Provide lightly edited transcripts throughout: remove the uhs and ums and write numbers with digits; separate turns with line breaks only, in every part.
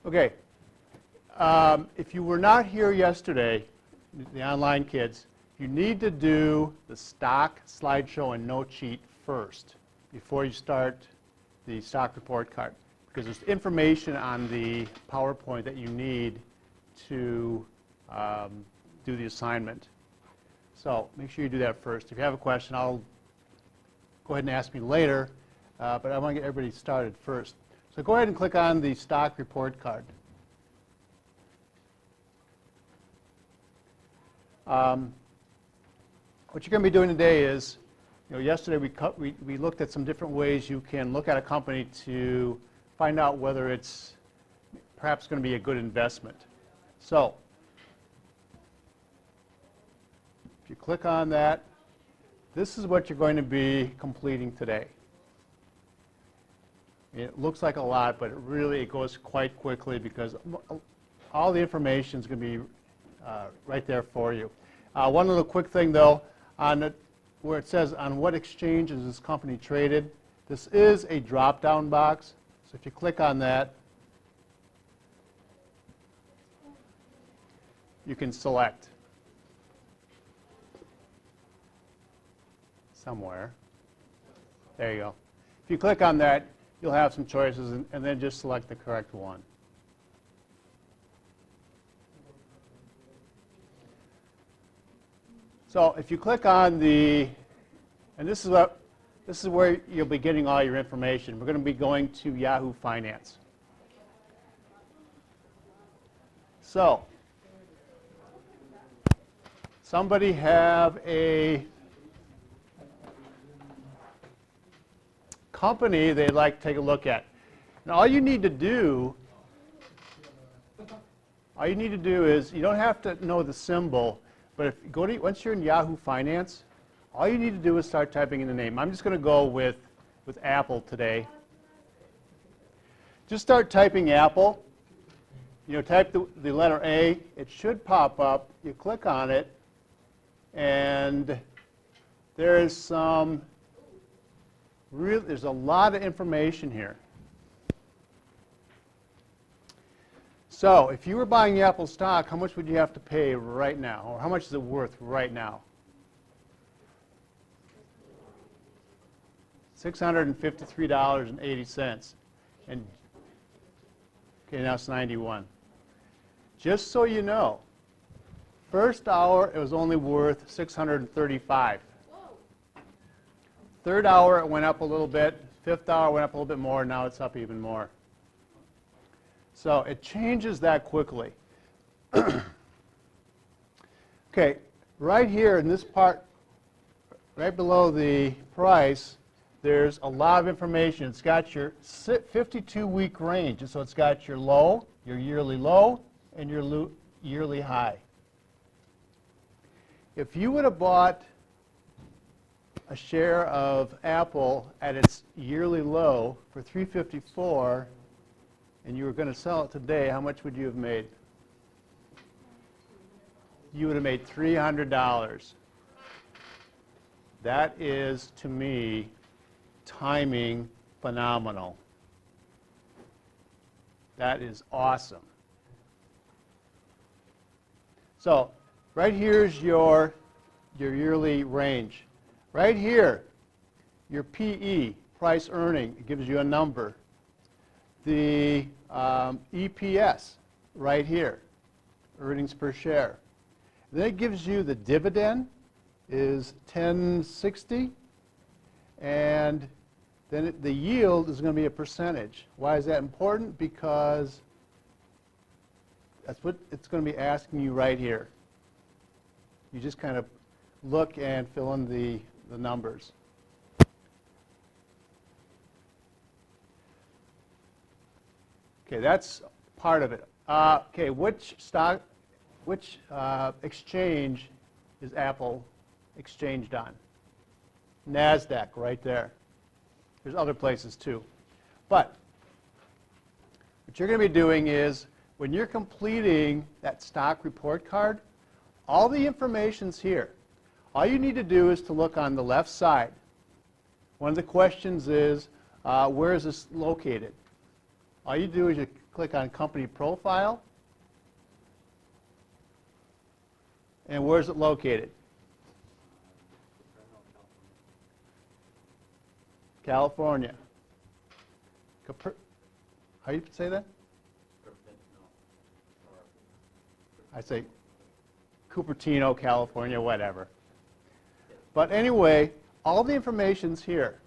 Okay. If you were not here yesterday, the online kids, you need to do the stock slideshow and note sheet first before you start the stock report card, because there's information on the PowerPoint that you need to do the assignment. So make sure you do that first. If you have a question, I'll go ahead and ask me later, but I want to get everybody started first. So go ahead and click on the stock report card. What you're going to be doing today is, yesterday we looked at some different ways you can look at a company to find out whether it's perhaps going to be a good investment. So if you click on that, this is what you're going to be completing today. It looks like a lot, but it goes quite quickly because all the information is going to be right there for you. One little quick thing though, where it says on what exchange is this company traded, this is a drop-down box. So if you click on that, you can select somewhere. There you go. If you click on that, you'll have some choices, and then just select the correct one. So if you click on and this is where you'll be getting all your information. We're going to be going to Yahoo Finance. So somebody have a company they'd like to take a look at. Now all you need to do is, you don't have to know the symbol, but if you once you're in Yahoo Finance, all you need to do is start typing in the name. I'm just going to go with Apple today. Just start typing Apple. Type the letter A. It should pop up. You click on it, and there's a lot of information here. So if you were buying Apple stock, how much would you have to pay right now? Or how much is it worth right now? $653.80. And okay, now it's 91. Just so you know, first hour it was only worth 635. Third hour it went up a little bit. Fifth hour went up a little bit more. Now it's up even more. So it changes that quickly. Okay, right here in this part, right below the price, there's a lot of information. It's got your 52-week range. And so it's got your low, your yearly low, and your yearly high. If you would have bought a share of Apple at its yearly low for $354, and you were going to sell it today, how much would you have made? You would have made $300. That is, to me, timing phenomenal. That is awesome. So right here's your yearly range. Right here, your PE, price earning, it gives you a number. The EPS, right here, earnings per share. Then it gives you the dividend is 1060, and then the yield is going to be a percentage. Why is that important? Because that's what it's going to be asking you right here. You just kind of look and fill in the numbers. Okay, that's part of it. Okay, which exchange is Apple exchanged on? NASDAQ, right there. There's other places too. But what you're going to be doing is, when you're completing that stock report card, all the information's here. All you need to do is to look on the left side. One of the questions is, where is this located? All you do is you click on company profile. And where's it located? California. How do you say that? I say Cupertino, California, whatever. But anyway, all the information's here.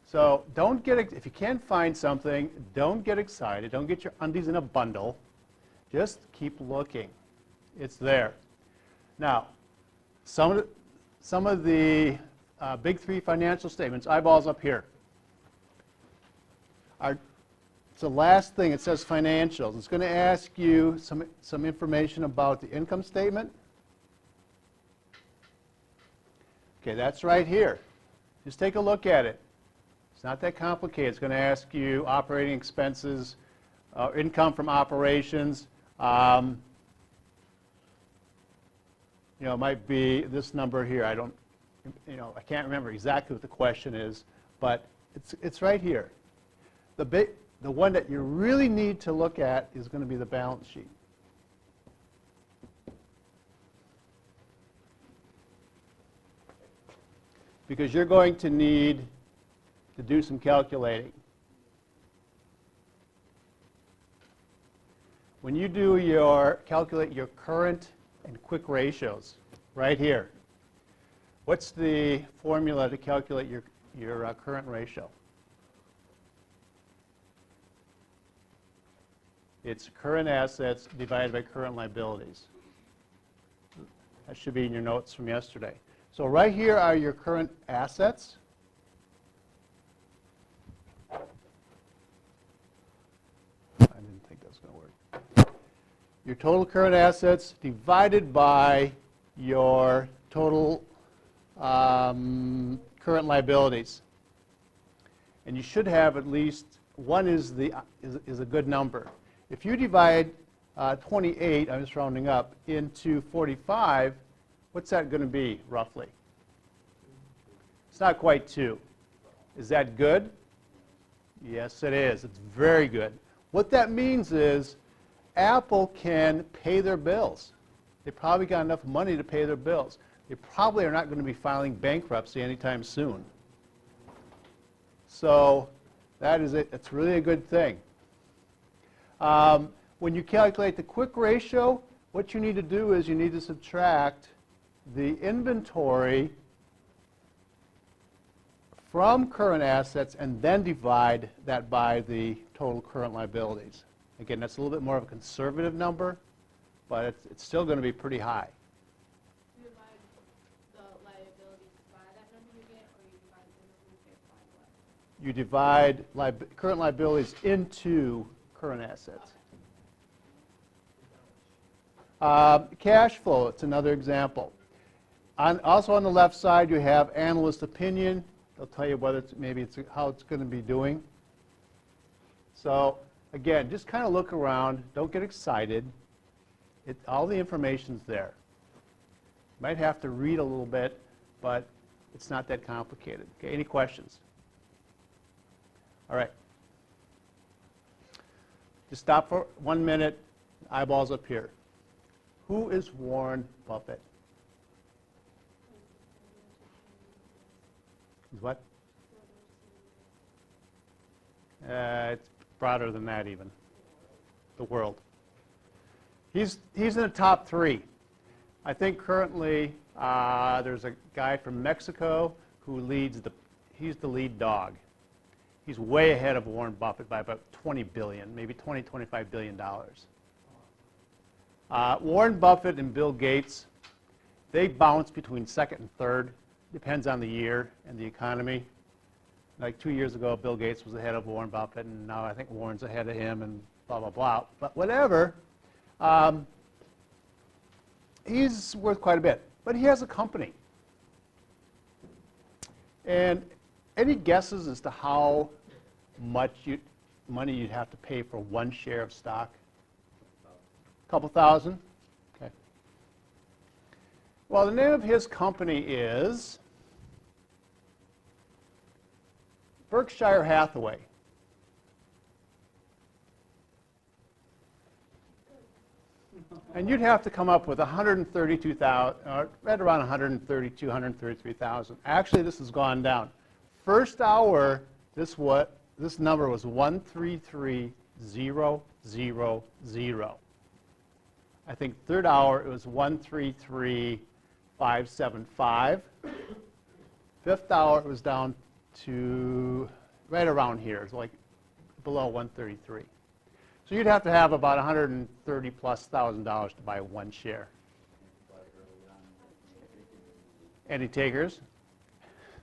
So don't get, if you can't find something, don't get excited. Don't get your undies in a bundle. Just keep looking. It's there. Now, some of the big three financial statements, eyeballs up here, it's the last thing. It says financials. It's going to ask you some information about the income statement. Okay, that's right here. Just take a look at it. It's not that complicated. It's going to ask you operating expenses, income from operations. It might be this number here. I can't remember exactly what the question is, but it's right here. The one that you really need to look at is going to be the balance sheet. Because you're going to need to do some calculating. When you do calculate your current and quick ratios, right here, what's the formula to calculate your current ratio? It's current assets divided by current liabilities. That should be in your notes from yesterday. So right here are your current assets. I didn't think that was going to work. Your total current assets divided by your total current liabilities. And you should have at least one is a good number. If you divide 28, I'm just rounding up, into 45, what's that going to be, roughly? It's not quite 2. Is that good? Yes, it is. It's very good. What that means is Apple can pay their bills. They probably got enough money to pay their bills. They probably are not going to be filing bankruptcy anytime soon. So that is it. It's really a good thing. When you calculate the quick ratio, what you need to do is you need to subtract the inventory from current assets and then divide that by the total current liabilities. Again, that's a little bit more of a conservative number, but it's still going to be pretty high.
You divide the liabilities by that number you get, or you divide the number you get by what?
You divide current liabilities into current assets. Cash flow, it's another example. Also on the left side, you have analyst opinion. They'll tell you whether how it's going to be doing. So again, just kind of look around. Don't get excited. All the information's there. You might have to read a little bit, but it's not that complicated. Okay, any questions? All right. Just stop for 1 minute. Eyeballs up here. Who is Warren Buffett? He's what? It's broader than that even. The world. He's in the top 3. I think currently there's a guy from Mexico who he's the lead dog. He's way ahead of Warren Buffett by about 20 billion, maybe 20, $25 billion. Warren Buffett and Bill Gates, they bounce between second and third. Depends on the year and the economy. Like 2 years ago, Bill Gates was ahead of Warren Buffett, and now I think Warren's ahead of him, and blah, blah, blah. But whatever, he's worth quite a bit. But he has a company. And any guesses as to how much money you'd have to pay for 1 share of stock? A couple thousand? Okay. Well, the name of his company is Berkshire Hathaway. And you'd have to come up with 132,000, right around 132, 133,000. Actually, this has gone down. First hour, this number was 133,000. I think third hour, it was 133,575. Fifth hour, it was down to right around here. It's like below 133. So you'd have to have about $130,000+ to buy one share. Any takers?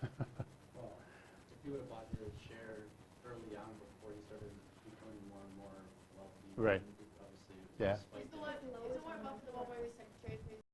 Well, if you would have bought your share early on before you started becoming more and more wealthy,
Right.
then obviously
Yeah.
it's